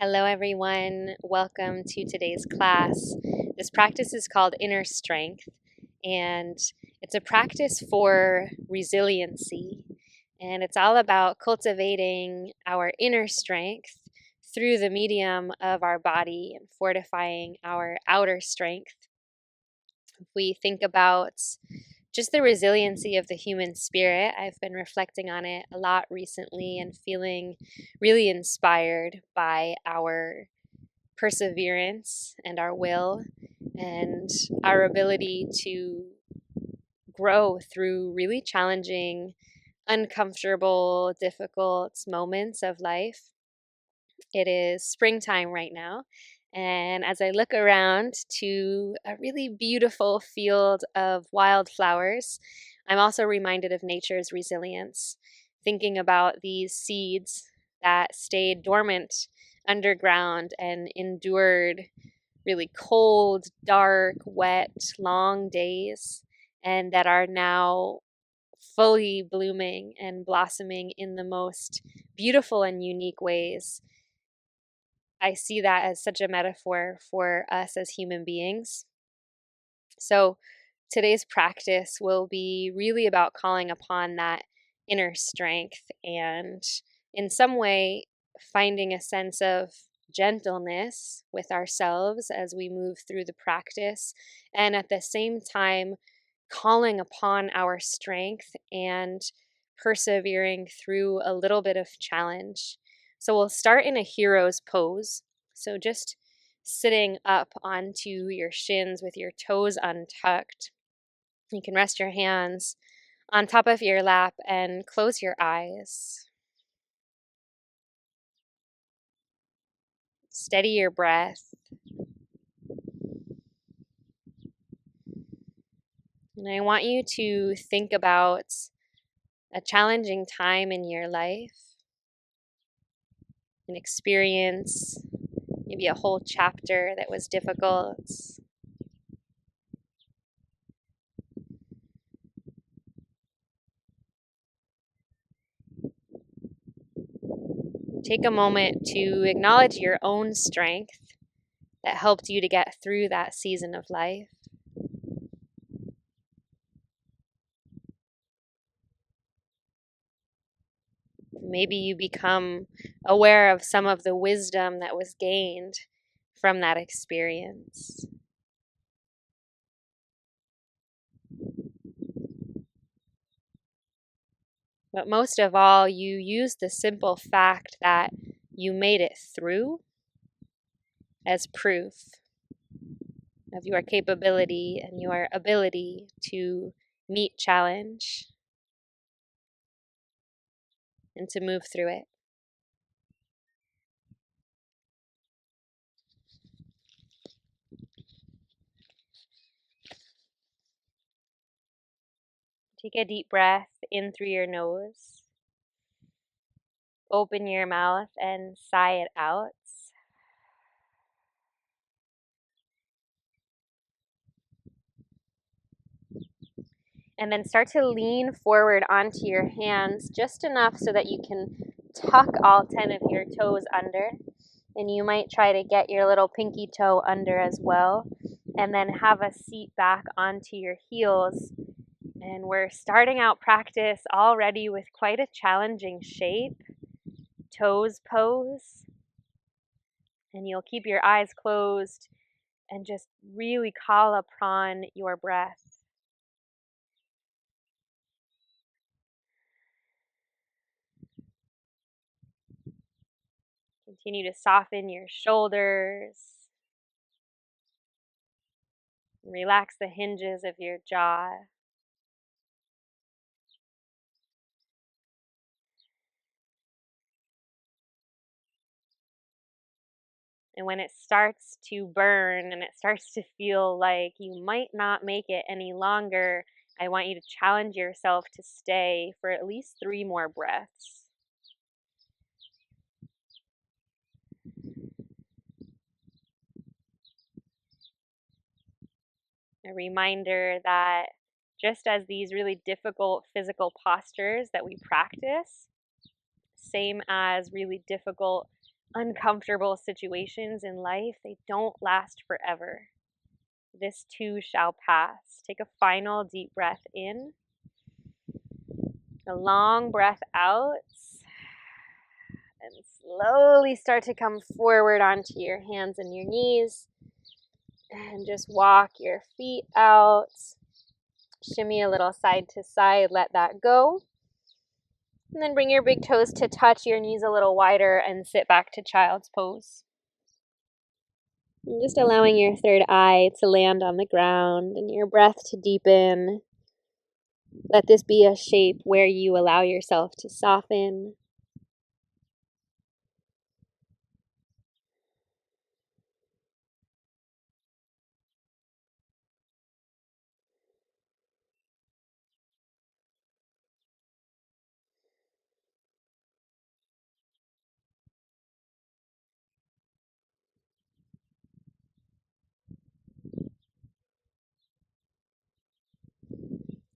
Hello, everyone. Welcome to today's class. This practice is called Inner Strength, and it's a practice for resiliency. And it's all about cultivating our inner strength through the medium of our body and fortifying our outer strength. If we think about just the resiliency of the human spirit, I've been reflecting on it a lot recently and feeling really inspired by our perseverance and our will and our ability to grow through really challenging, uncomfortable, difficult moments of life. It is springtime right now, and as I look around to a really beautiful field of wildflowers, I'm also reminded of nature's resilience, thinking about these seeds that stayed dormant underground and endured really cold, dark, wet, long days, and that are now fully blooming and blossoming in the most beautiful and unique ways. I see that as such a metaphor for us as human beings. So today's practice will be really about calling upon that inner strength and in some way finding a sense of gentleness with ourselves as we move through the practice, and at the same time calling upon our strength and persevering through a little bit of challenge. So we'll start in a hero's pose. So just sitting up onto your shins with your toes untucked. You can rest your hands on top of your lap and close your eyes. Steady your breath. And I want you to think about a challenging time in your life, an experience, maybe a whole chapter that was difficult. Take a moment to acknowledge your own strength that helped you to get through that season of life. Maybe you become aware of some of the wisdom that was gained from that experience. But most of all, you use the simple fact that you made it through as proof of your capability and your ability to meet challenge and to move through it. Take a deep breath in through your nose. Open your mouth and sigh it out. And then start to lean forward onto your hands just enough so that you can tuck all 10 of your toes under. And you might try to get your little pinky toe under as well. And then have a seat back onto your heels. And we're starting out practice already with quite a challenging shape. Toes pose. And you'll keep your eyes closed and just really call upon your breath. Continue to soften your shoulders. Relax the hinges of your jaw. And when it starts to burn and it starts to feel like you might not make it any longer, I want you to challenge yourself to stay for at least 3 more breaths. A reminder that just as these really difficult physical postures that we practice, same as really difficult uncomfortable situations in life, they don't last forever. This too shall pass. Take a final deep breath in, a long breath out, and slowly start to come forward onto your hands and your knees. And just walk your feet out. Shimmy a little side to side, let that go. And then bring your big toes to touch, your knees a little wider, and sit back to child's pose. And just allowing your third eye to land on the ground and your breath to deepen. Let this be a shape where you allow yourself to soften.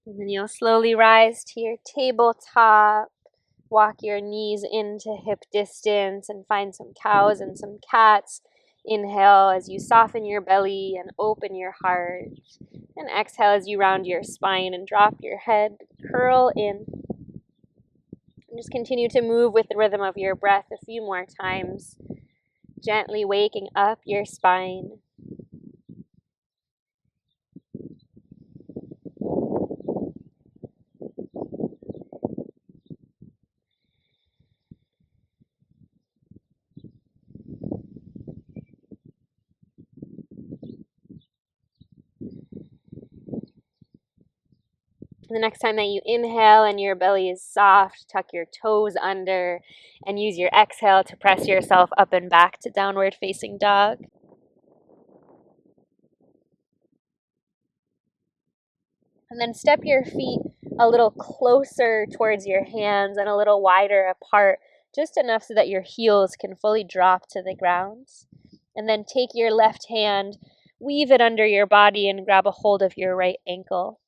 And then you'll slowly rise to your tabletop. Walk your knees into hip distance and find some cows and some cats. Inhale as you soften your belly and open your heart. And exhale as you round your spine and drop your head. Curl in. And just continue to move with the rhythm of your breath a few more times. Gently waking up your spine. The next time that you inhale and your belly is soft, tuck your toes under and use your exhale to press yourself up and back to downward facing dog. And then step your feet a little closer towards your hands and a little wider apart, just enough so that your heels can fully drop to the ground. And then take your left hand, weave it under your body and grab a hold of your right ankle.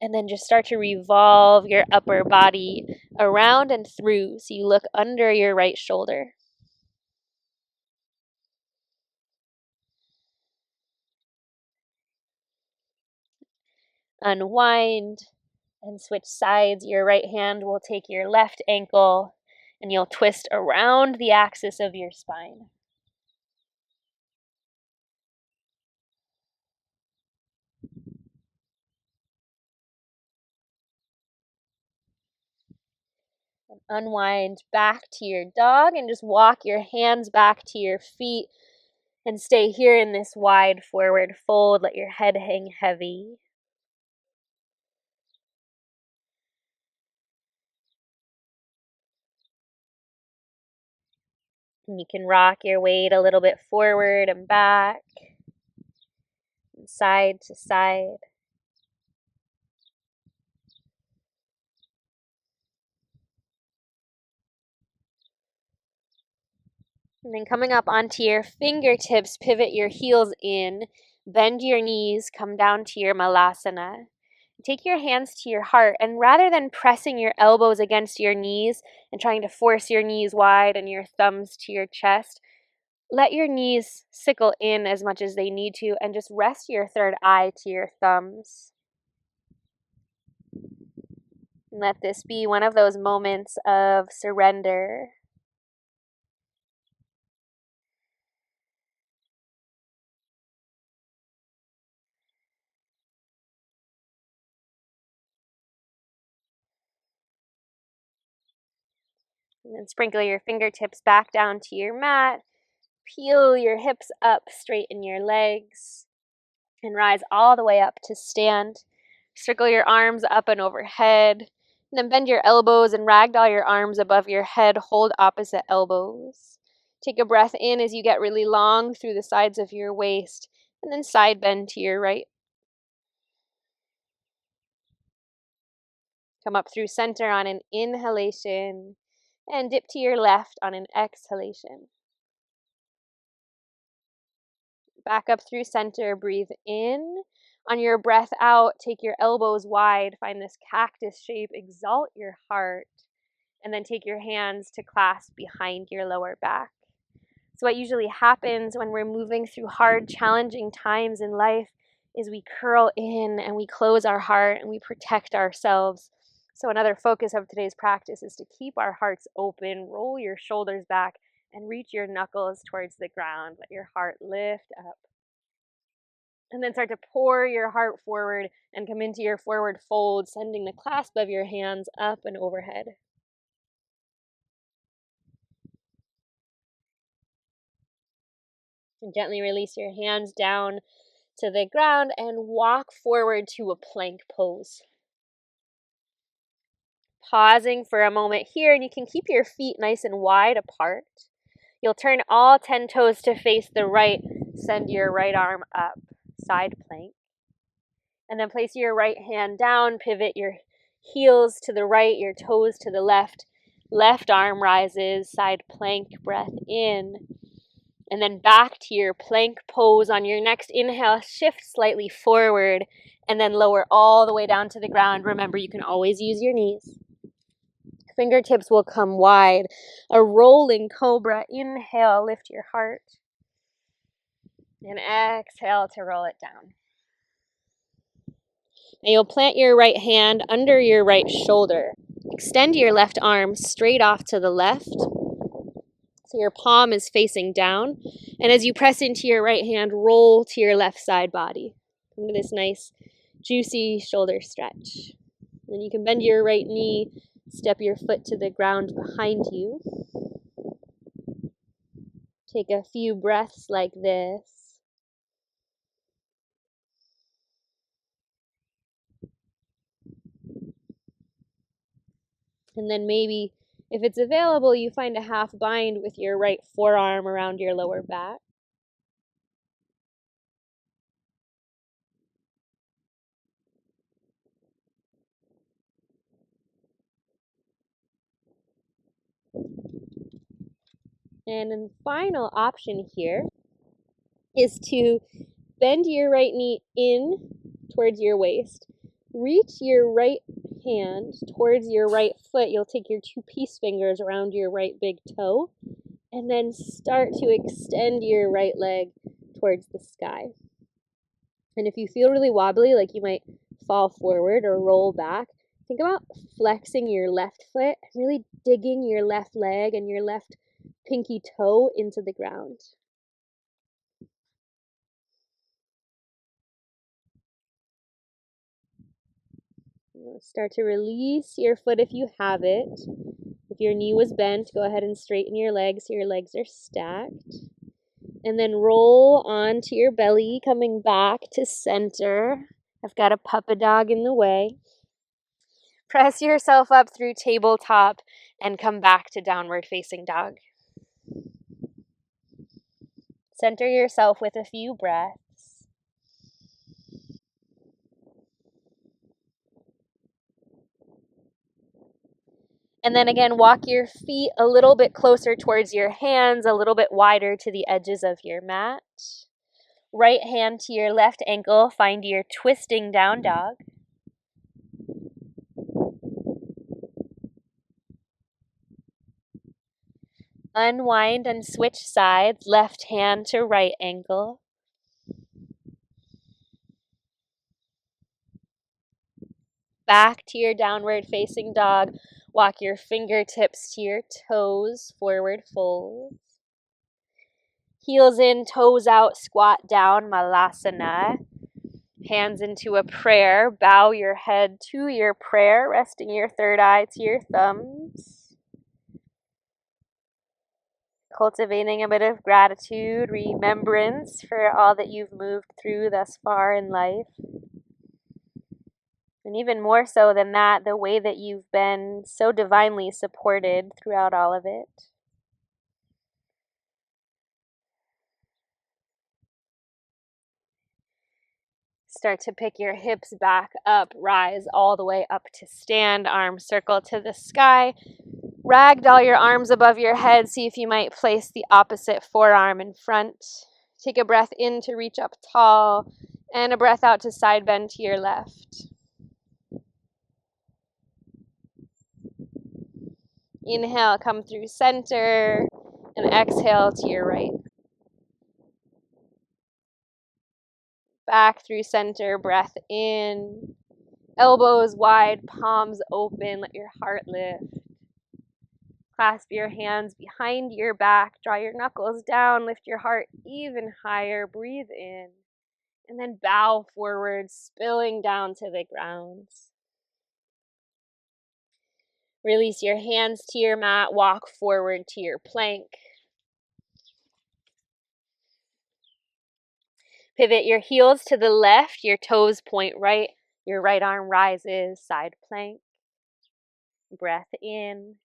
And then just start to revolve your upper body around and through so you look under your right shoulder. Unwind and switch sides. Your right hand will take your left ankle and you'll twist around the axis of your spine. And unwind back to your dog and just walk your hands back to your feet and stay here in this wide forward fold. Let your head hang heavy. And you can rock your weight a little bit forward and back, and side to side. And then coming up onto your fingertips, pivot your heels in, bend your knees, come down to your malasana. Take your hands to your heart, and rather than pressing your elbows against your knees and trying to force your knees wide and your thumbs to your chest, let your knees sickle in as much as they need to and just rest your third eye to your thumbs. And let this be one of those moments of surrender. And then sprinkle your fingertips back down to your mat. Peel your hips up, straighten your legs, and rise all the way up to stand. Circle your arms up and overhead. And then bend your elbows and ragdoll your arms above your head. Hold opposite elbows. Take a breath in as you get really long through the sides of your waist. And then side bend to your right. Come up through center on an inhalation. And dip to your left on an exhalation. Back up through center, breathe in. On your breath out, take your elbows wide, find this cactus shape, exalt your heart, and then take your hands to clasp behind your lower back. So what usually happens when we're moving through hard, challenging times in life is we curl in and we close our heart and we protect ourselves. So another focus of today's practice is to keep our hearts open, roll your shoulders back, and reach your knuckles towards the ground. Let your heart lift up. And then start to pour your heart forward and come into your forward fold, sending the clasp of your hands up and overhead. And gently release your hands down to the ground and walk forward to a plank pose. Pausing for a moment here, and you can keep your feet nice and wide apart. You'll turn all 10 toes to face the right. Send your right arm up, side plank. And then place your right hand down, pivot your heels to the right, your toes to the left. Left arm rises, side plank, breath in. And then back to your plank pose. On your next inhale, shift slightly forward and then lower all the way down to the ground. Remember, you can always use your knees. Fingertips will come wide. A rolling cobra. Inhale, lift your heart. And exhale to roll it down. And you'll plant your right hand under your right shoulder. Extend your left arm straight off to the left. So your palm is facing down. And as you press into your right hand, roll to your left side body. Come to this nice, juicy shoulder stretch. Then you can bend your right knee, step your foot to the ground behind you. Take a few breaths like this. And then maybe, if it's available, you find a half bind with your right forearm around your lower back. And then final option here is to bend your right knee in towards your waist. Reach your right hand towards your right foot. You'll take your two peace fingers around your right big toe. And then start to extend your right leg towards the sky. And if you feel really wobbly, like you might fall forward or roll back, think about flexing your left foot, really digging your left leg and your left pinky toe into the ground. Start to release your foot if you have it. If your knee was bent, go ahead and straighten your legs so your legs are stacked. And then roll onto your belly, coming back to center. I've got a puppy dog in the way. Press yourself up through tabletop and come back to downward facing dog. Center yourself with a few breaths. And then again, walk your feet a little bit closer towards your hands, a little bit wider to the edges of your mat. Right hand to your left ankle, find your twisting down dog. Unwind and switch sides, left hand to right ankle. Back to your downward facing dog. Walk your fingertips to your toes, forward fold. Heels in, toes out, squat down, malasana. Hands into a prayer. Bow your head to your prayer, resting your third eye to your thumbs. Cultivating a bit of gratitude, remembrance for all that you've moved through thus far in life. And even more so than that, the way that you've been so divinely supported throughout all of it. Start to pick your hips back up, rise all the way up to stand, arms circle to the sky. Ragdoll your arms above your head. See if you might place the opposite forearm in front. Take a breath in to reach up tall, and a breath out to side bend to your left. Inhale, come through center. And exhale to your right. Back through center, breath in. Elbows wide, palms open, let your heart lift. Clasp your hands behind your back, draw your knuckles down, lift your heart even higher, breathe in. And then bow forward, spilling down to the ground. Release your hands to your mat, walk forward to your plank. Pivot your heels to the left, your toes point right, your right arm rises, side plank. Breath in.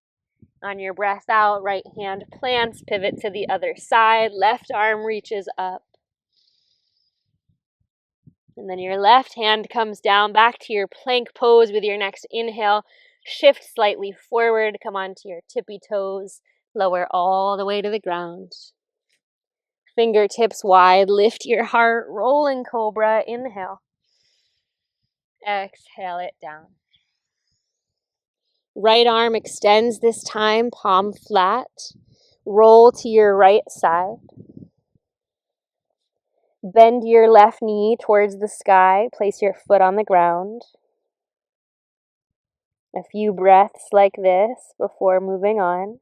On your breath out, right hand plants, pivot to the other side, left arm reaches up. And then your left hand comes down back to your plank pose with your next inhale. Shift slightly forward, come onto your tippy toes, lower all the way to the ground. Fingertips wide, lift your heart, rolling cobra, inhale. Exhale it down. Right arm extends this time, palm flat. Roll to your right side. Bend your left knee towards the sky. Place your foot on the ground. A few breaths like this before moving on.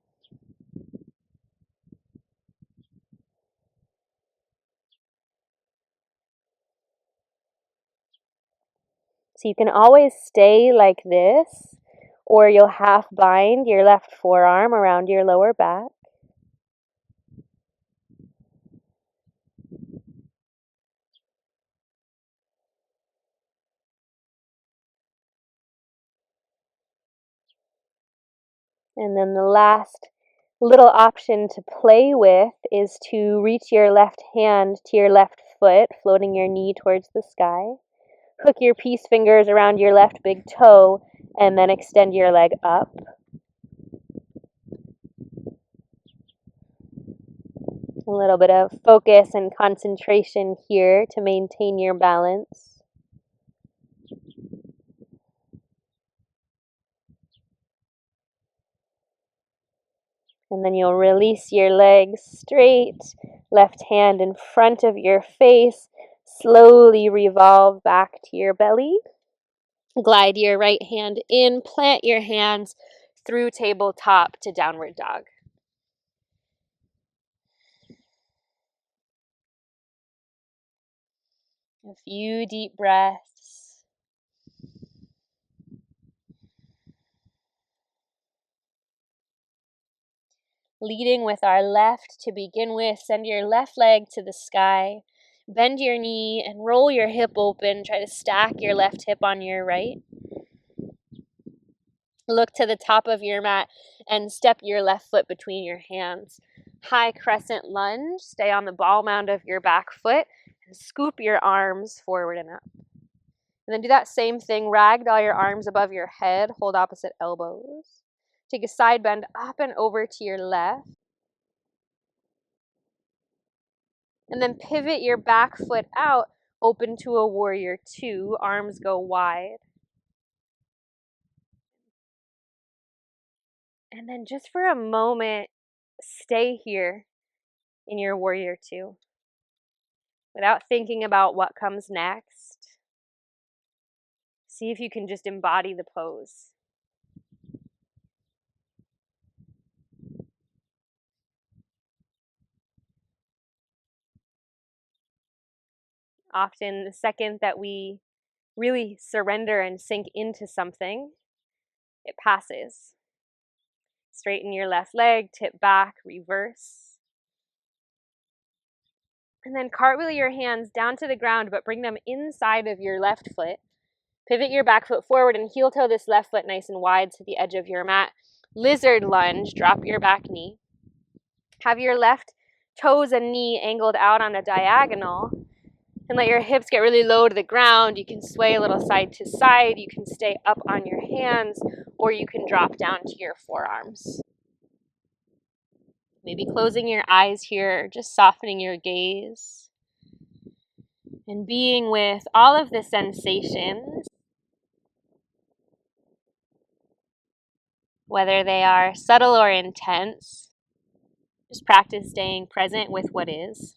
So you can always stay like this, or you'll half bind your left forearm around your lower back. And then the last little option to play with is to reach your left hand to your left foot, floating your knee towards the sky. Hook your peace fingers around your left big toe, and then extend your leg up. A little bit of focus and concentration here to maintain your balance. And then you'll release your legs straight, left hand in front of your face. Slowly revolve back to your belly. Glide your right hand in, plant your hands through tabletop to downward dog. A few deep breaths. Leading with our left to begin with, send your left leg to the sky. Bend your knee and roll your hip open. Try to stack your left hip on your right. Look to the top of your mat and step your left foot between your hands. High crescent lunge. Stay on the ball mound of your back foot and scoop your arms forward and up. And then do that same thing. Ragdoll your arms above your head. Hold opposite elbows. Take a side bend up and over to your left. And then pivot your back foot out, open to a warrior two. Arms go wide. And then just for a moment, stay here in your warrior two without thinking about what comes next. See if you can just embody the pose. Often, the second that we really surrender and sink into something, it passes. Straighten your left leg, tip back, reverse. And then cartwheel your hands down to the ground, but bring them inside of your left foot. Pivot your back foot forward and heel toe this left foot nice and wide to the edge of your mat. Lizard lunge, drop your back knee. Have your left toes and knee angled out on a diagonal. And let your hips get really low to the ground. You can sway a little side to side. You can stay up on your hands, or you can drop down to your forearms. Maybe closing your eyes here, just softening your gaze. And being with all of the sensations, whether they are subtle or intense. Just practice staying present with what is.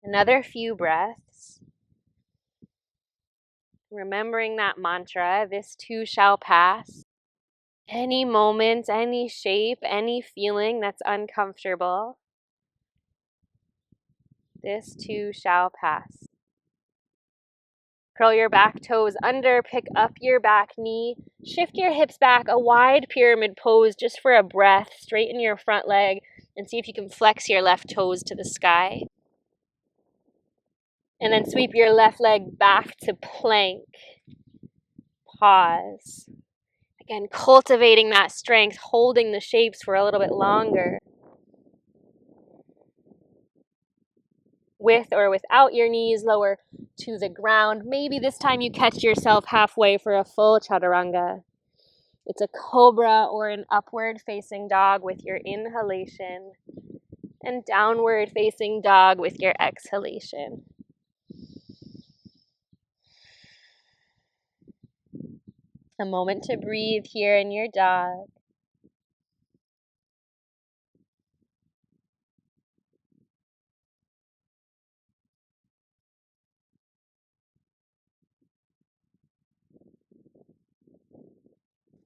Another few breaths. Remembering that mantra, this too shall pass. Any moment, any shape, any feeling that's uncomfortable, this too shall pass. Curl your back toes under, pick up your back knee, shift your hips back, a wide pyramid pose just for a breath. Straighten your front leg and see if you can flex your left toes to the sky. And then sweep your left leg back to plank. Pause. Again, cultivating that strength, holding the shapes for a little bit longer. With or without your knees lower to the ground. Maybe this time you catch yourself halfway for a full chaturanga. It's a cobra or an upward facing dog with your inhalation and downward facing dog with your exhalation. A moment to breathe here in your dog.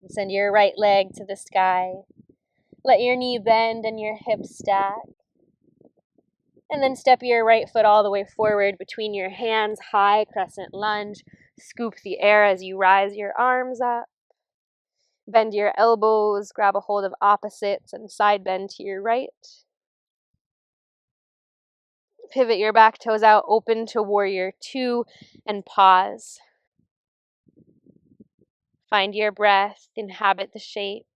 Send your right leg to the sky. Let your knee bend and your hips stack. And then step your right foot all the way forward between your hands, high crescent lunge. Scoop the air as you rise your arms up. Bend your elbows, grab a hold of opposites, and side bend to your right. Pivot your back toes out, open to warrior two, and pause. Find your breath, inhabit the shape.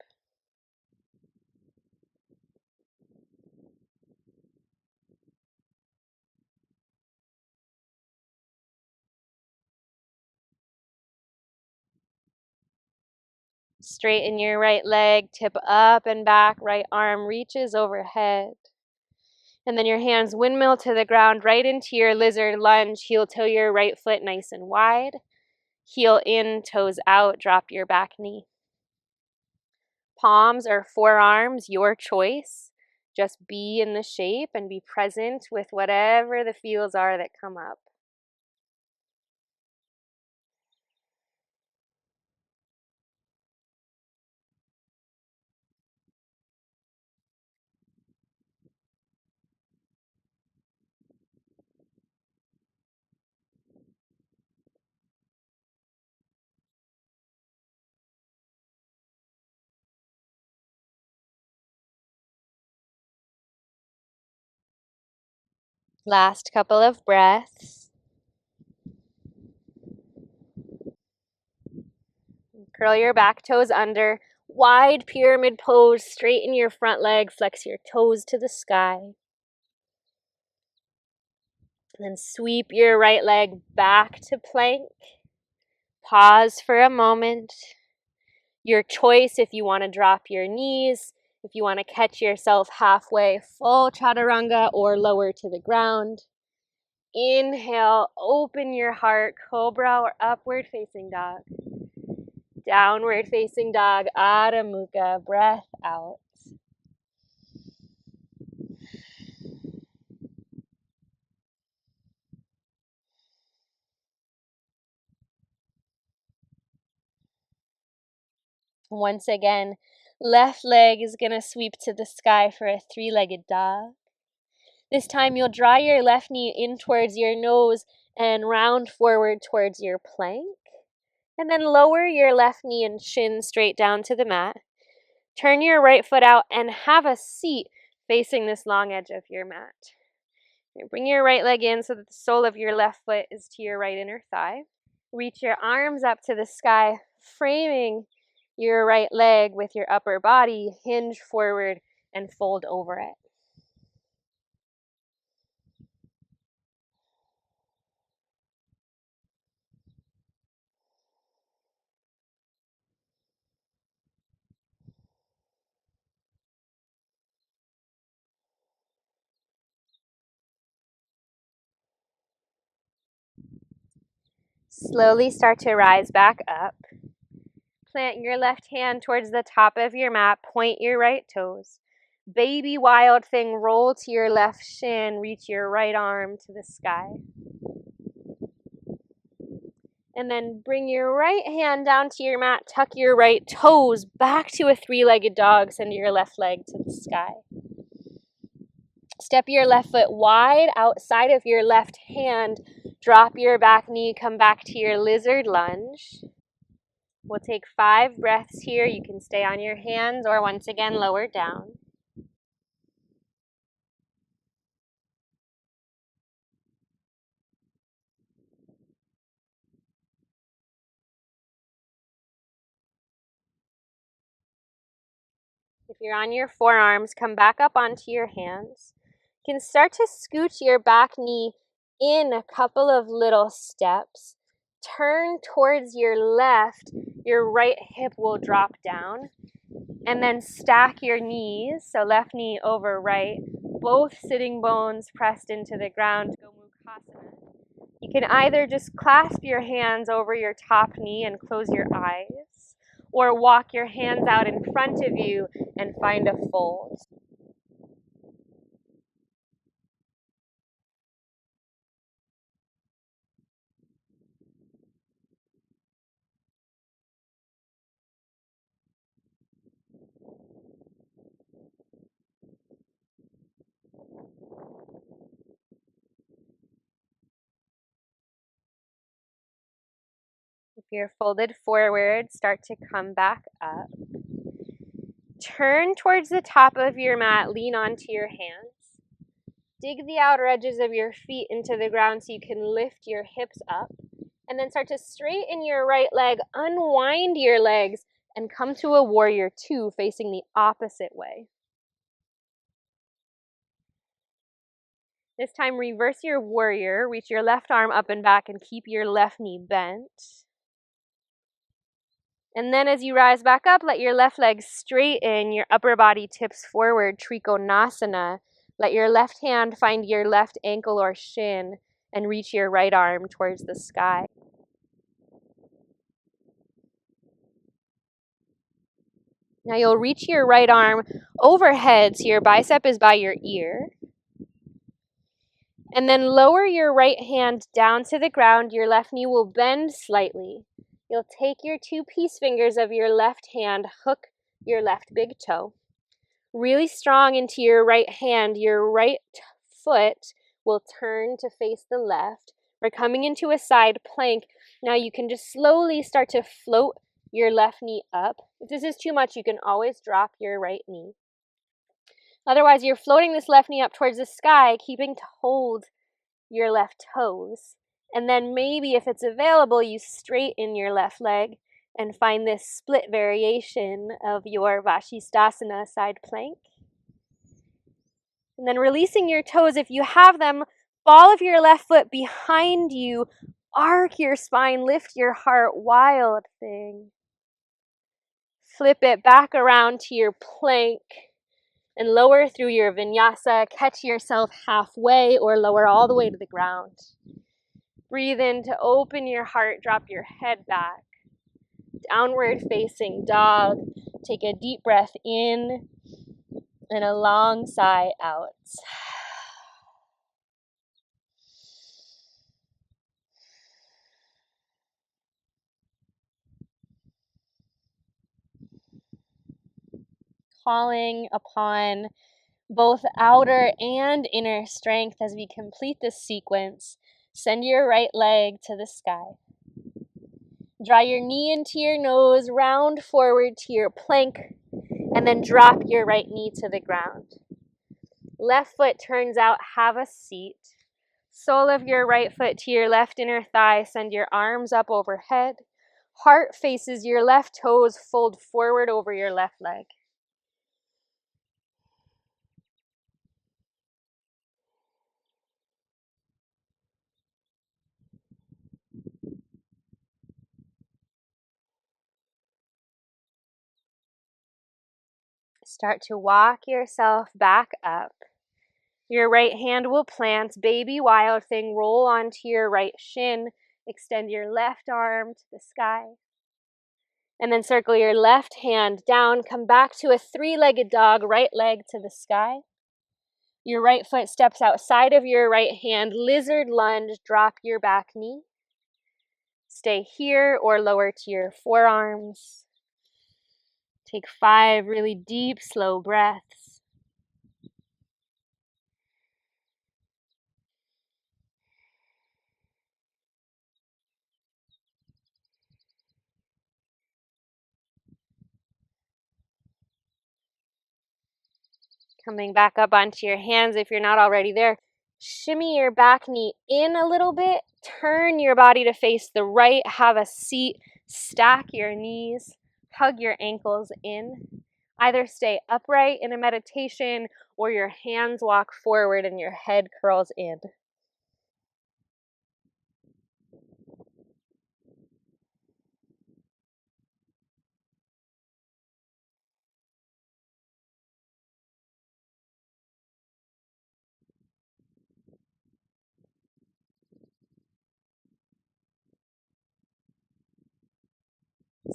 Straighten your right leg, tip up and back, right arm reaches overhead. And then your hands windmill to the ground, right into your lizard lunge, heel toe your right foot nice and wide. Heel in, toes out, drop your back knee. Palms or forearms, your choice. Just be in the shape and be present with whatever the feels are that come up. Last couple of breaths. Curl your back toes under. Wide pyramid pose. Straighten your front leg. Flex your toes to the sky. And then sweep your right leg back to plank. Pause for a moment. Your choice if you want to drop your knees, if you want to catch yourself halfway, full chaturanga, or lower to the ground. Inhale, open your heart, cobra or upward facing dog. Downward facing dog, Adho Mukha, breath out. Once again, left leg is going to sweep to the sky for a three-legged dog. This time you'll draw your left knee in towards your nose and round forward towards your plank. And then lower your left knee and shin straight down to the mat. Turn your right foot out and have a seat facing this long edge of your mat. Bring your right leg in so that the sole of your left foot is to your right inner thigh. Reach your arms up to the sky, framing your right leg with your upper body. Hinge forward and fold over it. Slowly start to rise back up. Plant your left hand towards the top of your mat. Point your right toes. Baby wild thing, roll to your left shin. Reach your right arm to the sky. And then bring your right hand down to your mat. Tuck your right toes back to a three-legged dog. Send your left leg to the sky. Step your left foot wide outside of your left hand. Drop your back knee. Come back to your lizard lunge. We'll take 5 breaths here. You can stay on your hands or once again lower down. If you're on your forearms, come back up onto your hands. You can start to scooch your back knee in a couple of little steps. Turn towards your left. Your right hip will drop down. And then stack your knees, so left knee over right, both sitting bones pressed into the ground. You can either just clasp your hands over your top knee and close your eyes, or walk your hands out in front of you and find a fold. If you're folded forward, start to come back up. Turn towards the top of your mat, lean onto your hands. Dig the outer edges of your feet into the ground so you can lift your hips up. And then start to straighten your right leg, unwind your legs, and come to a warrior two facing the opposite way. This time, reverse your warrior, reach your left arm up and back and keep your left knee bent. And then as you rise back up, let your left leg straighten, your upper body tips forward, Trikonasana. Let your left hand find your left ankle or shin and reach your right arm towards the sky. Now you'll reach your right arm overhead so your bicep is by your ear. And then lower your right hand down to the ground. Your left knee will bend slightly. You'll take your 2 peace fingers of your left hand, hook your left big toe. Really strong into your right hand. Your right foot will turn to face the left. We're coming into a side plank. Now you can just slowly start to float your left knee up. If this is too much, you can always drop your right knee. Otherwise, you're floating this left knee up towards the sky, keeping to hold your left toes. And then maybe if it's available, you straighten your left leg and find this split variation of your Vashisthasana side plank. And then releasing your toes, if you have them, ball of your left foot behind you, arc your spine, lift your heart, wild thing. Flip it back around to your plank and lower through your vinyasa. Catch yourself halfway or lower all the way to the ground. Breathe in to open your heart, drop your head back. Downward facing dog. Take a deep breath in and a long sigh out. Calling upon both outer and inner strength as we complete this sequence. Send your right leg to the sky. Draw your knee into your nose, round forward to your plank, and then drop your right knee to the ground. Left foot turns out, have a seat. Sole of your right foot to your left inner thigh, send your arms up overhead. Heart faces your left toes, fold forward over your left leg. Start to walk yourself back up. Your right hand will plant, baby wild thing, roll onto your right shin, Extend your left arm to the sky. And then circle your left hand down. Come back to a three-legged dog, right leg to the sky. Your right foot steps outside of your right hand. Lizard lunge, drop your back knee. Stay here or lower to your forearms. Take 5 really deep, slow breaths. Coming back up onto your hands if you're not already there. Shimmy your back knee in a little bit. Turn your body to face the right. Have a seat. Stack your knees. Hug your ankles in. Either stay upright in a meditation or your hands walk forward and your head curls in.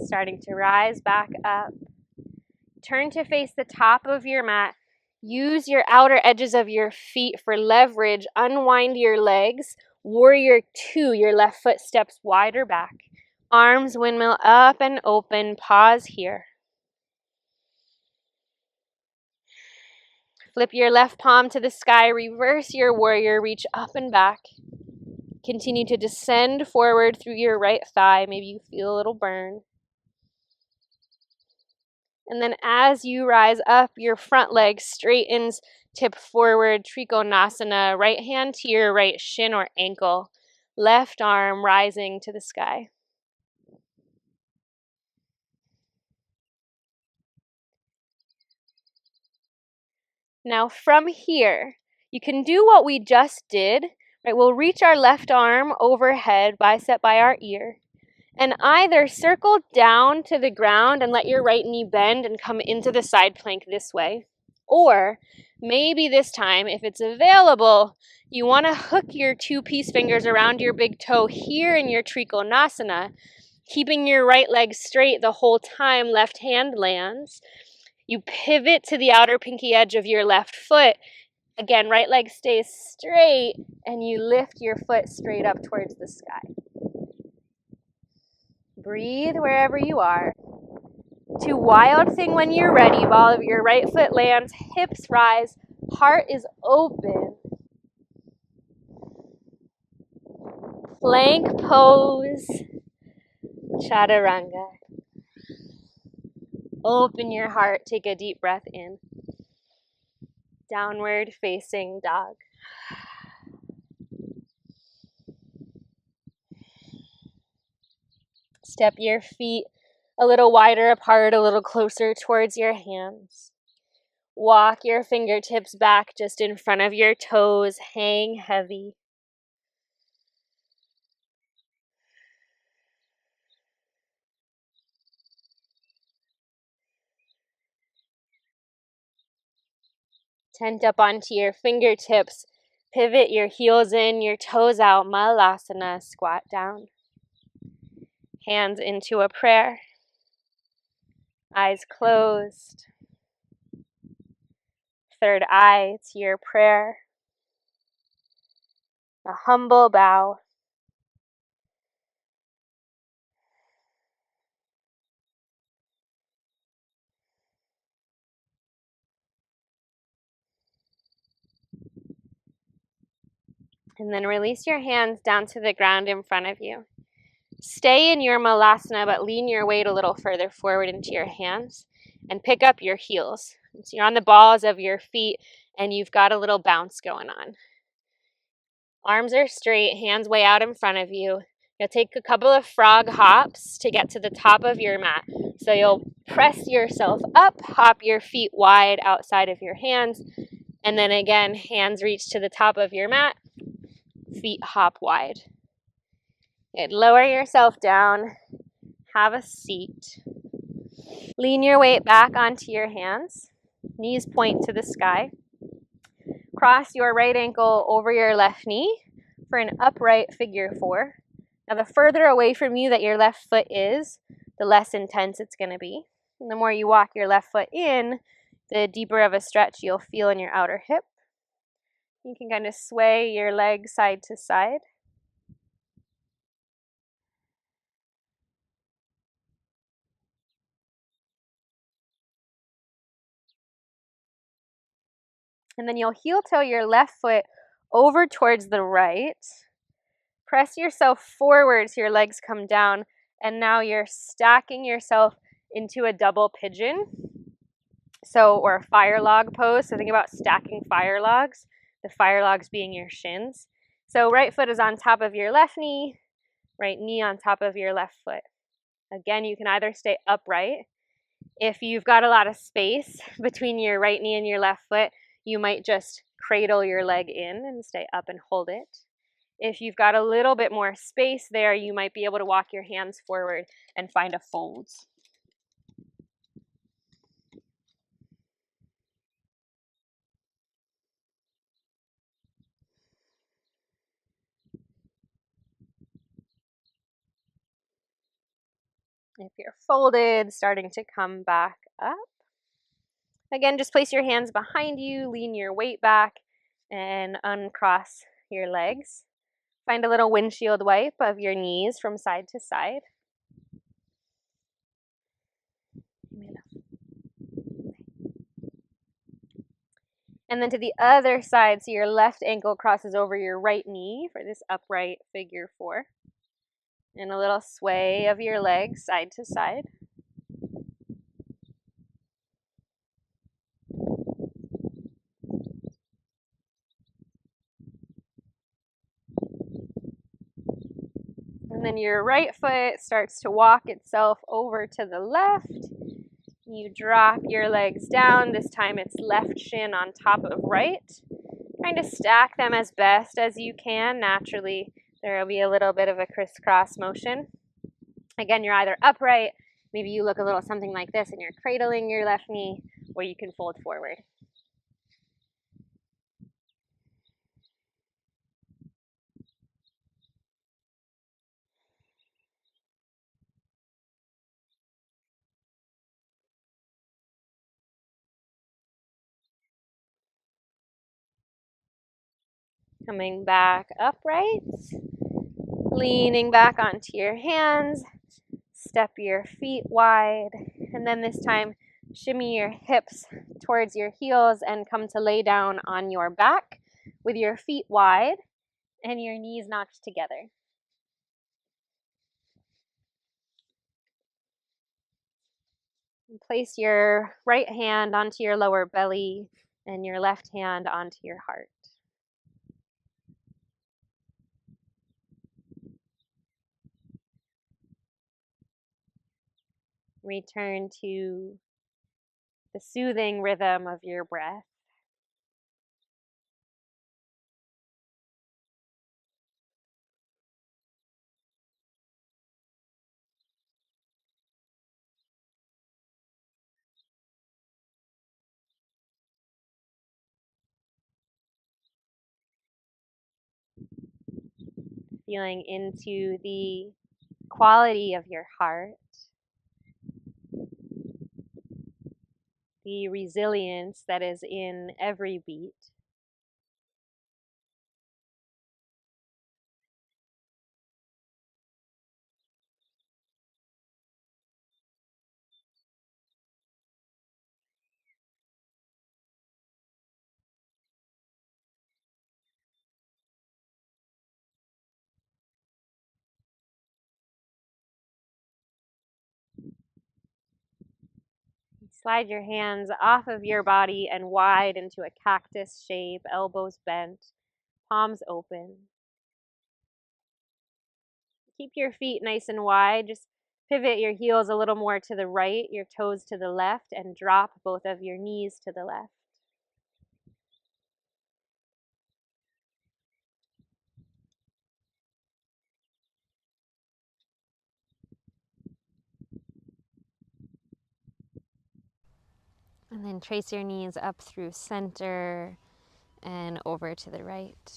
Starting to rise back up. Turn to face the top of your mat. Use your outer edges of your feet for leverage. Unwind your legs. Warrior 2, your left foot steps wider back. Arms windmill up and open. Pause here. Flip your left palm to the sky. Reverse your warrior. Reach up and back. Continue to descend forward through your right thigh. Maybe you feel a little burn. And then as you rise up, your front leg straightens, tip forward, Trikonasana, right hand to your right shin or ankle, left arm rising to the sky. Now from here, you can do what we just did, right? We'll reach our left arm overhead, bicep by our ear, and either circle down to the ground and let your right knee bend and come into the side plank this way. Or maybe this time, if it's available, you want to hook your 2 peace fingers around your big toe here in your Trikonasana, keeping your right leg straight the whole time. Left hand lands. You pivot to the outer pinky edge of your left foot. Again, right leg stays straight, and you lift your foot straight up towards the sky. Breathe wherever you are. To wild thing when you're ready. Ball of your right foot lands, hips rise, heart is open. Plank pose, chaturanga. Open your heart, take a deep breath in. Downward facing dog. Step your feet a little wider apart, a little closer towards your hands. Walk your fingertips back just in front of your toes, hang heavy. Tent up onto your fingertips. Pivot your heels in, your toes out, Malasana, squat down. Hands into a prayer. Eyes closed. Third eye to your prayer. A humble bow. And then release your hands down to the ground in front of you. Stay in your Malasana, but lean your weight a little further forward into your hands and pick up your heels. So you're on the balls of your feet and you've got a little bounce going on. Arms are straight, hands way out in front of you. You'll take a couple of frog hops to get to the top of your mat. So you'll press yourself up, hop your feet wide outside of your hands, and then again, hands reach to the top of your mat, feet hop wide. And lower yourself down, have a seat. Lean your weight back onto your hands, knees point to the sky. Cross your right ankle over your left knee for an upright figure 4. Now, the further away from you that your left foot is, the less intense it's going to be. And the more you walk your left foot in, the deeper of a stretch you'll feel in your outer hip. You can kind of sway your legs side to side. And then you'll heel toe your left foot over towards the right. Press yourself forward so your legs come down. And now you're stacking yourself into a double pigeon. Or a fire log pose. So think about stacking fire logs, the fire logs being your shins. So right foot is on top of your left knee, right knee on top of your left foot. Again, you can either stay upright. If you've got a lot of space between your right knee and your left foot, you might just cradle your leg in and stay up and hold it. If you've got a little bit more space there, you might be able to walk your hands forward and find a fold. If you're folded, starting to come back up. Again, just place your hands behind you, lean your weight back, and uncross your legs. Find a little windshield wipe of your knees from side to side. And then to the other side, so your left ankle crosses over your right knee for this upright figure 4. And a little sway of your legs side to side. And then your right foot starts to walk itself over to the left. You drop your legs down. This time it's left shin on top of right. Kind of stack them as best as you can. Naturally, there will be a little bit of a crisscross motion. Again, you're either upright, maybe you look a little something like this and you're cradling your left knee, or you can fold forward. Coming back upright, leaning back onto your hands, step your feet wide, and then this time shimmy your hips towards your heels and come to lay down on your back with your feet wide and your knees knocked together. Place your right hand onto your lower belly and your left hand onto your heart. Return to the soothing rhythm of your breath. Feeling into the quality of your heart, the resilience that is in every beat. Slide your hands off of your body and wide into a cactus shape, elbows bent, palms open. Keep your feet nice and wide. Just pivot your heels a little more to the right, your toes to the left, and drop both of your knees to the left. And then trace your knees up through center and over to the right.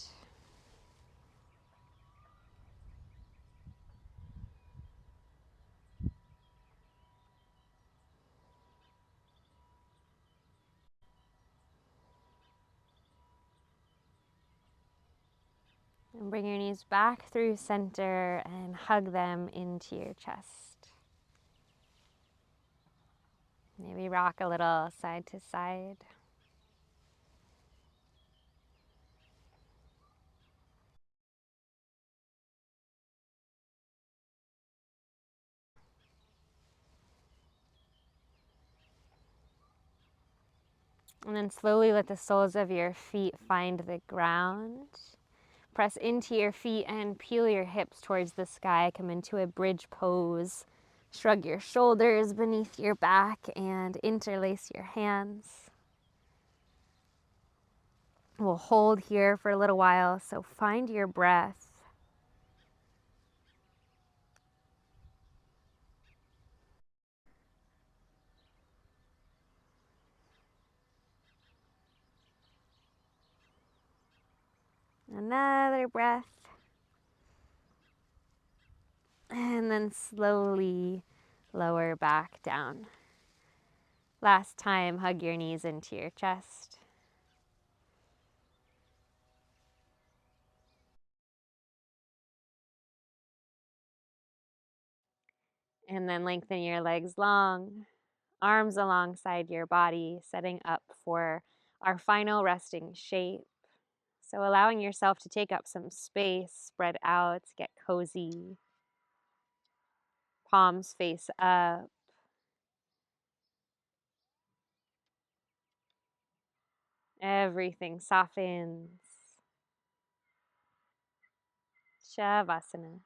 And bring your knees back through center and hug them into your chest. Maybe rock a little side to side. And then slowly let the soles of your feet find the ground. Press into your feet and peel your hips towards the sky. Come into a bridge pose. Shrug your shoulders beneath your back and interlace your hands. We'll hold here for a little while, so find your breath. Another breath. And then slowly lower back down. Last time, hug your knees into your chest. And then lengthen your legs long, arms alongside your body, setting up for our final resting shape. So allowing yourself to take up some space, spread out, get cozy. Palms face up. Everything softens. Shavasana.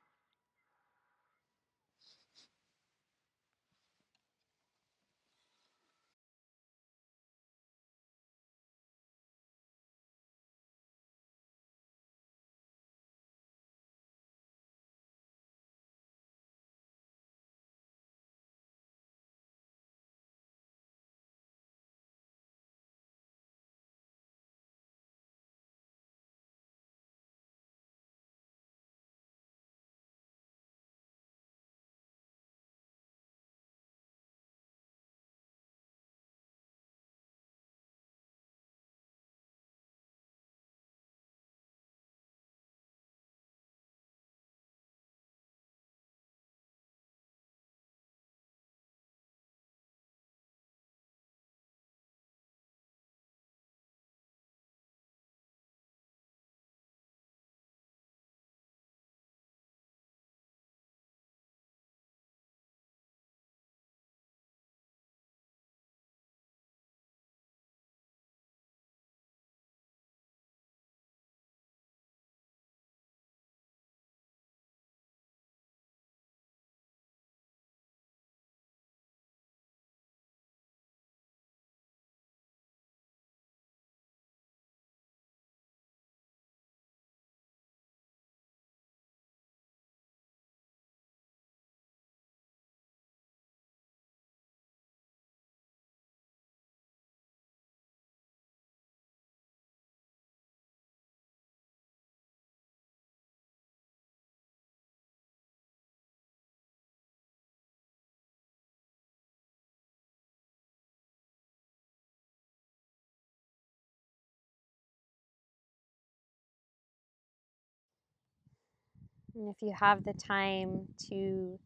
And if you have the time to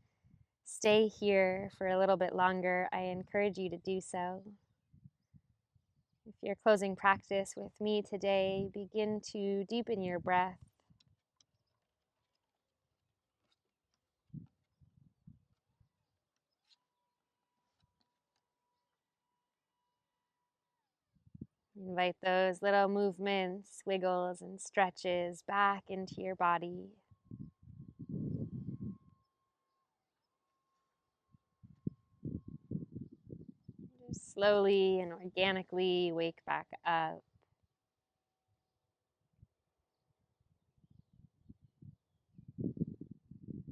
stay here for a little bit longer, I encourage you to do so. If you're closing practice with me today, begin to deepen your breath. Invite those little movements, wiggles, and stretches back into your body. Just slowly and organically wake back up.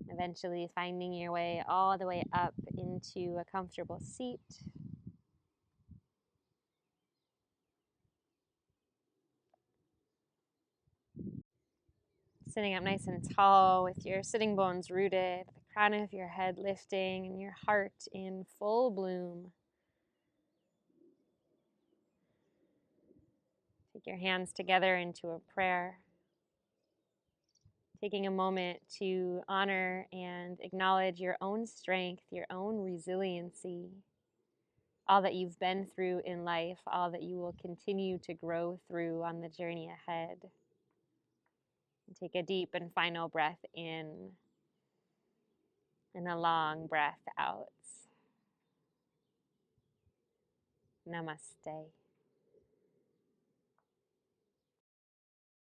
Eventually finding your way all the way up into a comfortable seat. Sitting up nice and tall with your sitting bones rooted, the crown of your head lifting, and your heart in full bloom. Take your hands together into a prayer. taking a moment to honor and acknowledge your own strength, your own resiliency, all that you've been through in life, all that you will continue to grow through on the journey ahead. And take a deep and final breath in and a long breath out. Namaste.